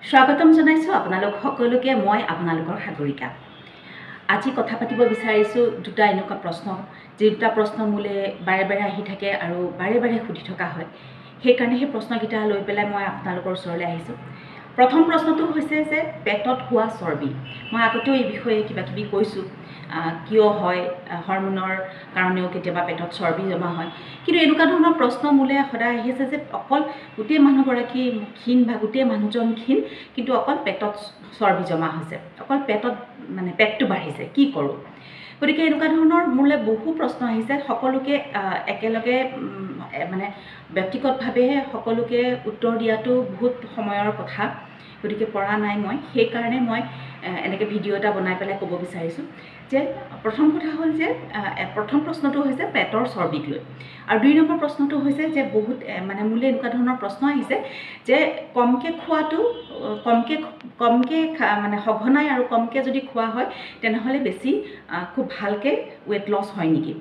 স্বাগতম জনাইছোঁ আপোনালোক সকলোকে। মই আপোনালোকৰ সাগৰিকা। আজি কথা পাতিব বিচাৰিছোঁ দুটা এনেকুৱা প্ৰশ্ন, যি দুটা প্ৰশ্ন মোলে বাৰে বাৰে আহি থাকে আৰু বাৰে বাৰে সুধি থকা হয়। সেইকাৰণে সেই প্ৰশ্নকেইটা লৈ পেলাই মই আপোনালোকৰ ওচৰলৈ আহিছোঁ। প্ৰথম প্ৰশ্নটো হৈছে যে পেটত হোৱা চৰ্বি। মই আগতেও এই বিষয়ে কিবা কিবি কৈছোঁ, কিয় হয়, হৰম'নৰ কাৰণেও কেতিয়াবা পেটত চৰ্বি জমা হয়। কিন্তু এনেকুৱা ধৰণৰ প্ৰশ্ন মোলৈ সদায় আহিছে যে অকল গোটেই মানুহগৰাকী ক্ষীণ বা গোটেই মানুহজন ক্ষীণ, কিন্তু অকল পেটত চৰ্বি জমা হৈছে, অকল পেটত পেটটো বাঢ়িছে, কি কৰোঁ? গতিকে এনেকুৱা ধৰণৰ মোলৈ বহু প্ৰশ্ন আহিছে। সকলোকে একেলগে ব্যক্তিগতভাৱে সকলোকে উত্তৰ দিয়াটো বহুত সময়ৰ কথা, গতিকে পৰা নাই মই। সেইকাৰণে মই এনেকৈ ভিডিঅ' এটা বনাই পেলাই ক'ব বিচাৰিছোঁ যে প্ৰথম কথা হ'ল যে প্ৰথম প্ৰশ্নটো হৈছে পেটৰ চৰ্বিক লৈ, আৰু 2 নম্বৰ প্ৰশ্নটো হৈছে যে বহুত মোলৈ এনেকুৱা ধৰণৰ প্ৰশ্ন আহিছে যে কমকৈ খোৱাটো, কমকৈ সঘনাই আৰু কমকৈ যদি খোৱা হয় তেনেহ'লে বেছি খুব ভালকৈ ৱেট লছ হয় নেকি,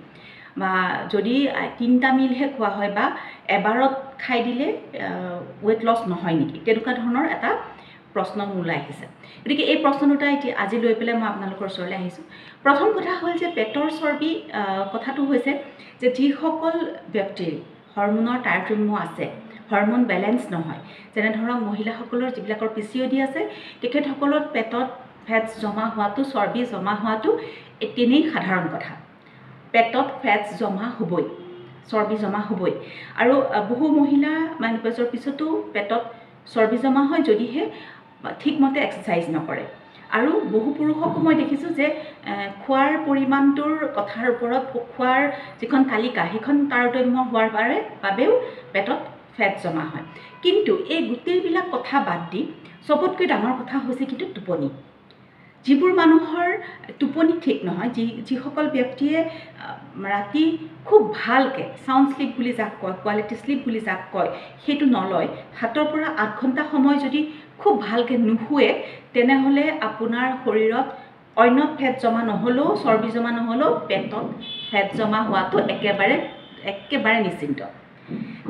বা যদি 3টা মিলহে খোৱা হয় বা এবাৰত খাই দিলে ৱেট লছ নহয় নেকি, তেনেকুৱা ধৰণৰ এটা প্ৰশ্ন মোলৈ আহিছে। গতিকে এই প্ৰশ্ন দুটা আজি লৈ পেলাই মই আপোনালোকৰ ওচৰলৈ আহিছোঁ। প্ৰথম কথা হ'ল যে পেটৰ চৰ্বি কথাটো হৈছে যে যিসকল ব্যক্তিৰ হৰম'নৰ তাৰতম্য আছে, হৰম'ন বেলেঞ্চ নহয়, যেনে ধৰক মহিলাসকলৰ যিবিলাকৰ PCOD আছে, তেখেতসকলৰ পেটত ফেটছ জমা হোৱাটো, চৰ্বি জমা হোৱাটো তেনেই সাধাৰণ কথা। পেটত ফেটছ জমা হ'বই, চৰ্বি জমা হ'বই। আৰু বহু মহিলা মেন'পজৰ পিছতো পেটত চৰ্বি জমা হয় যদিহে ঠিকমতে এক্সাৰচাইজ নকৰে। আৰু বহু পুৰুষকো মই দেখিছোঁ যে খোৱাৰ পৰিমাণটোৰ কথাৰ ওপৰত খোৱাৰ যিখন তালিকা, সেইখন তাৰতম্য হোৱাৰ বাবেও পেটত ফেট জমা হয়। কিন্তু এই গোটেইবিলাক কথা বাদ দি চবতকৈ ডাঙৰ কথা হৈছে কিন্তু টোপনি। যিবোৰ মানুহৰ টোপনি ঠিক নহয়, যিসকল ব্যক্তিয়ে ৰাতি খুব ভালকৈ চাউণ্ড শ্লিপ বুলি যাক কয়, কোৱালিটি শ্লিপ বুলি যাক কয়, সেইটো নলয়, 7ৰ পৰা 8 ঘণ্টা সময় যদি খুব ভালকৈ নুশুৱে, তেনেহ'লে আপোনাৰ শৰীৰত অন্য ফেট জমা নহ'লেও, চৰ্বি জমা নহ'লেও পেটত ফেট জমা হোৱাটো একেবাৰে নিশ্চিন্ত।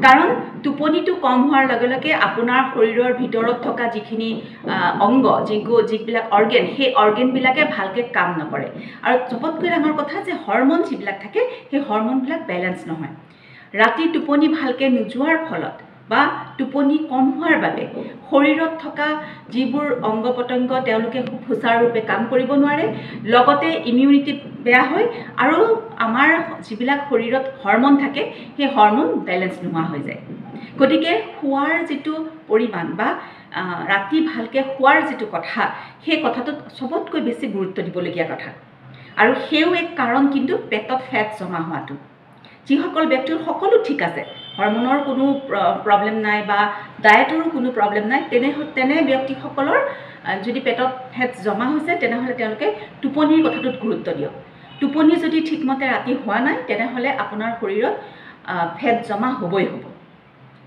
কাৰণ টোপনিটো কম হোৱাৰ লগে লগে আপোনাৰ শৰীৰৰ ভিতৰত থকা যিখিনি অংগ, যিবিলাক অৰ্গেন, সেই অৰ্গেনবিলাকে ভালকৈ কাম নকৰে। আৰু চবতকৈ ডাঙৰ কথা যে হৰম'ন যিবিলাক থাকে, সেই হৰম'নবিলাক বেলেঞ্চ নহয়। ৰাতি টোপনি ভালকৈ নোযোৱাৰ ফলত বা টোপনি কম হোৱাৰ বাবে শৰীৰত থকা যিবোৰ অংগ পতংগ তেওঁলোকে খুব সুচাৰুৰূপে কাম কৰিব নোৱাৰে, লগতে ইমিউনিটি বেয়া হয়, আৰু আমাৰ যিবিলাক শৰীৰত হৰম'ন থাকে সেই হৰম'ন বেলেঞ্চ নোহোৱা হৈ যায়। গতিকে শোৱাৰ যিটো পৰিমাণ বা ৰাতি ভালকৈ শোৱাৰ যিটো কথা, সেই কথাটোত চবতকৈ বেছি গুৰুত্ব দিবলগীয়া কথা। আৰু সেইও এক কাৰণ কিন্তু পেটত ফেট জমা হোৱাটো। যিসকল ব্যক্তিৰ সকলো ঠিক আছে, হৰম'নৰ কোনো প্ৰব্লেম নাই বা ডায়েটৰো কোনো প্ৰব্লেম নাই, তেনে ব্যক্তিসকলৰ যদি পেটত ফেট জমা হৈছে, তেনেহ'লে তেওঁলোকে টোপনিৰ কথাটোত গুৰুত্ব দিয়ক। টোপনি যদি ঠিকমতে ৰাতি হোৱা নাই, তেনেহ'লে আপোনাৰ শৰীৰত ফেট জমা হ'বই হ'ব।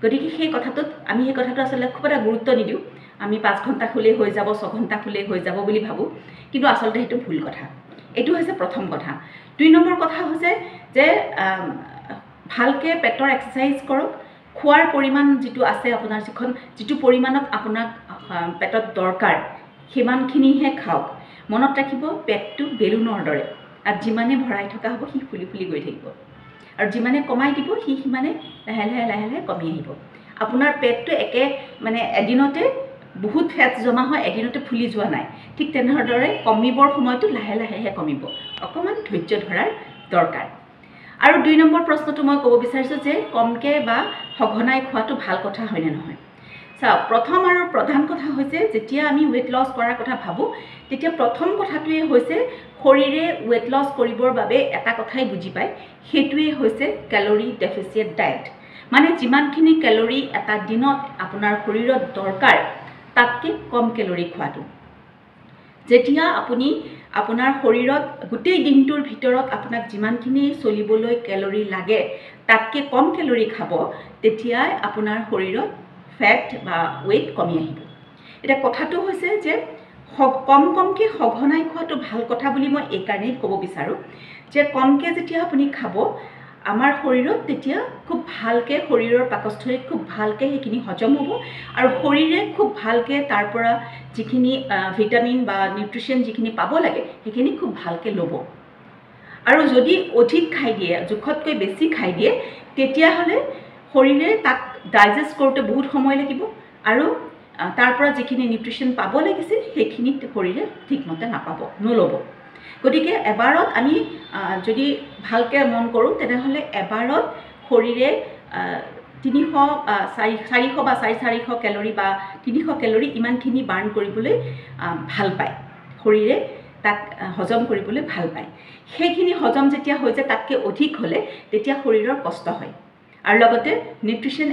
গতিকে সেই কথাটো আচলতে খুব এটা গুৰুত্ব নিদিওঁ। আমি 5 ঘণ্টা শুলেই হৈ যাব, 6 ঘণ্টা শুলেই হৈ যাব বুলি ভাবোঁ, কিন্তু আচলতে সেইটো ভুল কথা। এইটো হৈছে প্ৰথম কথা। 2 নম্বৰ কথা হৈছে যে ভালকৈ পেটৰ এক্সাৰচাইজ কৰক। খোৱাৰ পৰিমাণ যিটো আছে, আপোনাৰ যিটো পৰিমাণত আপোনাক পেটত দৰকাৰ, সিমানখিনিহে খাওক। মনত ৰাখিব, পেটটো বেলুনৰ দৰে, আৰু যিমানে ভৰাই থকা হ'ব সি ফুলি ফুলি গৈ থাকিব, আৰু যিমানে কমাই দিব সি সিমানে লাহে লাহে কমি আহিব। আপোনাৰ পেটটো এদিনতে বহুত ফেট জমা হয়, এদিনতে ফুলি যোৱা নাই। ঠিক তেনেদৰে কমিবৰ সময়টো লাহে লাহেহে কমিব, অকণমান ধৈৰ্য ধৰাৰ দৰকাৰ। আৰু 2 নম্বৰ প্ৰশ্নটো মই ক'ব বিচাৰিছোঁ যে কমকৈ বা সঘনাই খোৱাটো ভাল কথা হয়নে নহয়। চাওক, প্ৰথম আৰু প্ৰধান কথা হৈছে যেতিয়া আমি ৱেট লছ কৰাৰ কথা ভাবোঁ, তেতিয়া প্ৰথম কথাটোৱে হৈছে শৰীৰে ৱেট লছ কৰিবৰ বাবে এটা কথাই বুজি পায়, সেইটোৱে হৈছে কেলৰি ডেফিচিয়েণ্ট ডায়েট। মানে যিমানখিনি কেলৰি এটা দিনত আপোনাৰ শৰীৰত দৰকাৰ, তাতকৈ কম কেলৰি খোৱাটো। যেতিয়া আপুনি আপোনাৰ শৰীৰত গোটেই দিনটোৰ ভিতৰত আপোনাক যিমানখিনি চলিবলৈ কেলৰি লাগে, তাতকৈ কম কেলৰি খাব, তেতিয়াই আপোনাৰ শৰীৰত ফেট বা ৱেইট কমি আহিব। এতিয়া কথাটো হৈছে যে কমকৈ সঘনাই খোৱাটো ভাল কথা বুলি মই এইকাৰণেই ক'ব বিচাৰোঁ যে কমকৈ যেতিয়া আপুনি খাব, আমাৰ শৰীৰত তেতিয়া খুব ভালকৈ শৰীৰৰ পাকস্থলীত খুব ভালকৈ সেইখিনি হজম হ'ব আৰু শৰীৰে খুব ভালকৈ তাৰ পৰা যিখিনি ভিটামিন বা নিউট্ৰিশ্যন যিখিনি পাব লাগে সেইখিনি খুব ভালকৈ ল'ব। আৰু যদি অধিক খাই দিয়ে, জোখতকৈ বেছি খাই দিয়ে, তেতিয়াহ'লে শৰীৰে তাক ডাইজেষ্ট কৰোঁতে বহুত সময় লাগিব আৰু তাৰ পৰা যিখিনি নিউট্ৰিশ্যন পাব লাগিছিল সেইখিনি শৰীৰে ঠিকমতে নাপাব, নল'ব। গতিকে এবাৰত আমি যদি ভালকৈ মন কৰোঁ তেনেহ'লে এবাৰত শৰীৰে 400 বা 450 কেলৰি বা 300 কেলৰি ইমানখিনি বাৰ্ণ কৰিবলৈ ভাল পায়, শৰীৰে তাক হজম কৰিবলৈ ভাল পায়। সেইখিনি হজম যেতিয়া হৈ যায় তাতকৈ অধিক হ'লে তেতিয়া শৰীৰৰ কষ্ট হয় আৰু লগতে নিউট্ৰিশ্যন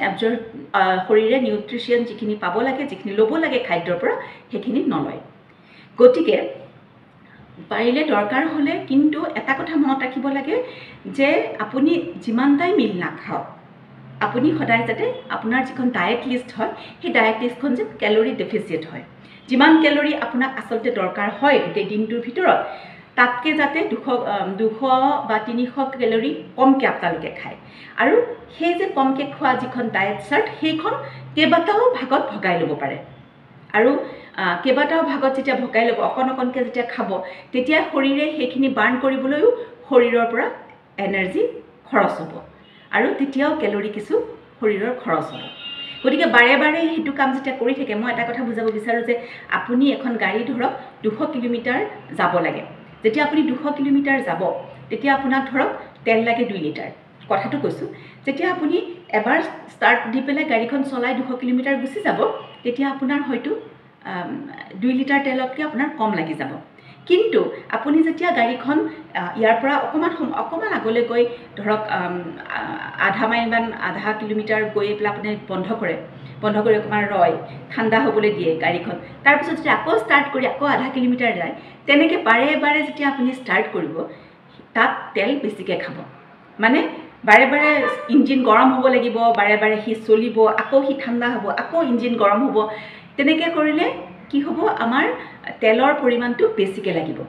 শৰীৰে নিউট্ৰিশ্যন যিখিনি পাব লাগে, যিখিনি ল'ব লাগে খাদ্যৰ পৰা সেইখিনি নলয়। গতিকে পাৰিলে দৰকাৰ হ'লে কিন্তু এটা কথা মনত ৰাখিব লাগে যে আপুনি যিমানটাই মিল নাখাওক, আপুনি সদায় যাতে আপোনাৰ যিখন ডায়েট লিষ্ট হয় সেই ডায়েট লিষ্টখন যে কেলৰি ডেফিচিয়েট হয়। যিমান কেলৰি আপোনাক আচলতে দৰকাৰ হয় গোটেই দিনটোৰ ভিতৰত তাতকৈ যাতে 200 বা 300 কেলৰি কমকৈ আপোনালোকে খায়। আৰু সেই যে কমকৈ খোৱা যিখন ডায়েট চাৰ্ট সেইখন কেইবাটাও ভাগত ভগাই ল'ব পাৰে। আৰু কেইবাটাও ভাগত যেতিয়া ভগাই ল'ব, অকণ অকণকৈ যেতিয়া খাব, তেতিয়া শৰীৰে সেইখিনি বাৰ্ণ কৰিবলৈও শৰীৰৰ পৰা এনাৰ্জি খৰচ হ'ব আৰু তেতিয়াও কেলৰি কিছু শৰীৰৰ খৰচ হ'ব। গতিকে বাৰে বাৰে সেইটো কাম যেতিয়া কৰি থাকে, মই এটা কথা বুজাব বিচাৰোঁ যে আপুনি এখন গাড়ী ধৰক 200 কিলোমিটাৰ যাব লাগে। যেতিয়া আপুনি 200 কিলোমিটাৰ যাব তেতিয়া আপোনাক ধৰক তেল লাগে 2 লিটাৰ। কথাটো কৈছোঁ, যেতিয়া আপুনি এবাৰ ষ্টাৰ্ট দি পেলাই গাড়ীখন চলাই 200 কিলোমিটাৰ গুচি যাব তেতিয়া আপোনাৰ হয়তো 2 লিটাৰ তেলতকৈ আপোনাৰ কম লাগি যাব। কিন্তু আপুনি যেতিয়া গাড়ীখন ইয়াৰ পৰা অকণমান আগলৈ গৈ ধৰক আধা মাইলমান, আধা কিলোমিটাৰ গৈ পেলাই আপুনি বন্ধ কৰি অকণমান ৰয়, ঠাণ্ডা হ'বলৈ দিয়ে গাড়ীখন, তাৰপিছত যেতিয়া আকৌ ষ্টাৰ্ট কৰি আকৌ আধা কিলোমিটাৰ যায়, তেনেকৈ বাৰে বাৰে যেতিয়া আপুনি ষ্টাৰ্ট কৰিব তাত তেল বেছিকৈ খাব। মানে বাৰে বাৰে ইঞ্জিন গৰম হ'ব লাগিব, বাৰে বাৰে সি চলিব, আকৌ সি ঠাণ্ডা হ'ব, আকৌ ইঞ্জিন গৰম হ'ব। তেনেকৈ কৰিলে কি হ'ব, আমাৰ তেলৰ পৰিমাণটো বেছিকৈ লাগিব।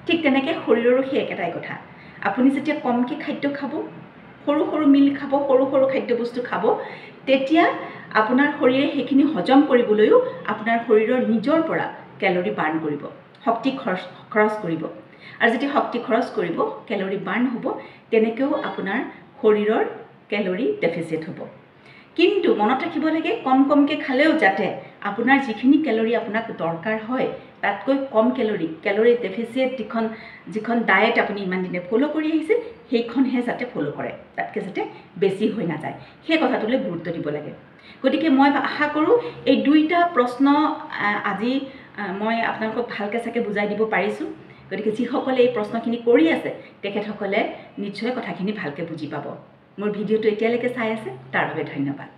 ঠিক তেনেকৈ শৰীৰৰো সেই একেটাই কথা। আপুনি যেতিয়া কমকৈ খাদ্য খাব, সৰু সৰু মিল খাব, সৰু সৰু খাদ্যবস্তু খাব, তেতিয়া আপোনাৰ শৰীৰে সেইখিনি হজম কৰিবলৈও আপোনাৰ শৰীৰৰ নিজৰ পৰা কেলৰি বাৰ্ণ কৰিব, শক্তি খৰচ কৰিব। আৰু যেতিয়া শক্তি খৰচ কৰিব, কেলৰি বাৰ্ণ হ'ব, তেনেকৈও আপোনাৰ শৰীৰৰ কেলৰি ডেফিচিয়েট হ'ব। কিন্তু মনত ৰাখিব লাগে কমকৈ খালেও যাতে আপোনাৰ যিখিনি কেলৰি আপোনাক দৰকাৰ হয় তাতকৈ কম কেলৰি ডেফিচিয়েট যিখন ডায়েট আপুনি ইমান দিনে ফ'ল' কৰি আহিছে সেইখনহে যাতে ফ'ল' কৰে, তাতকৈ যাতে বেছি হৈ নাযায়, সেই কথাটোলৈ গুৰুত্ব দিব লাগে। গতিকে মই আশা কৰোঁ এই 2টা প্ৰশ্ন আজি মই আপোনালোকক ভালকৈ চাগে বুজাই দিব পাৰিছোঁ। গতিকে যিসকলে এই প্ৰশ্নখিনি কৰি আছে তেখেতসকলে নিশ্চয় কথাখিনি ভালকৈ বুজি পাব। মোৰ ভিডিঅ'টো এতিয়ালৈকে চাই আছে তাৰ বাবে ধন্যবাদ।